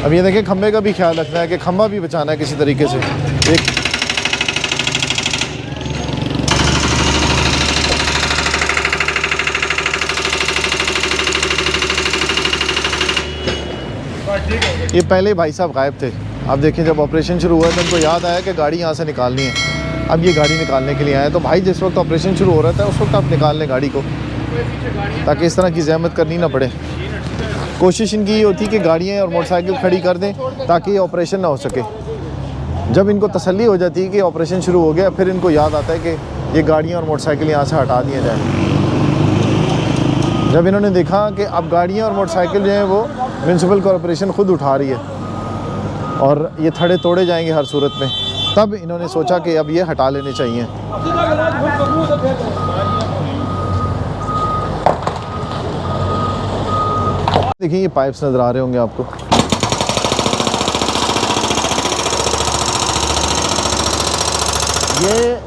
अब ये देखें, खंबे का भी ख्याल रखना है कि खंबा भी बचाना है किसी तरीके से। एक ये पहले भाई साहब गायब थे। अब देखिए, जब ऑपरेशन शुरू हुआ तो उनको याद आया कि गाड़ी यहाँ से निकालनी है। अब ये गाड़ी निकालने के लिए आए। तो भाई जिस वक्त ऑपरेशन शुरू हो रहा था उस वक्त आप निकाल लें गाड़ी को, ताकि इस तरह की ज़हमत करनी ना पड़े। कोशिश इनकी ये होती है कि गाड़ियाँ और मोटरसाइकिल खड़ी कर दें ताकि ये ऑपरेशन ना हो सके। जब इनको तसल्ली हो जाती है कि ऑपरेशन शुरू हो गया, फिर इनको याद आता है कि ये गाड़ियाँ और मोटरसाइकिल यहाँ से हटा दिया जाए। जब इन्होंने देखा कि अब गाड़ियाँ और मोटरसाइकिल जो हैं वो म्यूनसिपल कॉरपोरेशन ख़ुद उठा रही है और ये थड़े तोड़े जाएंगे हर सूरत में, तब इन्होंने सोचा कि अब ये हटा लेने चाहिए। देखिए, ये पाइप्स नज़र आ रहे होंगे आपको। ये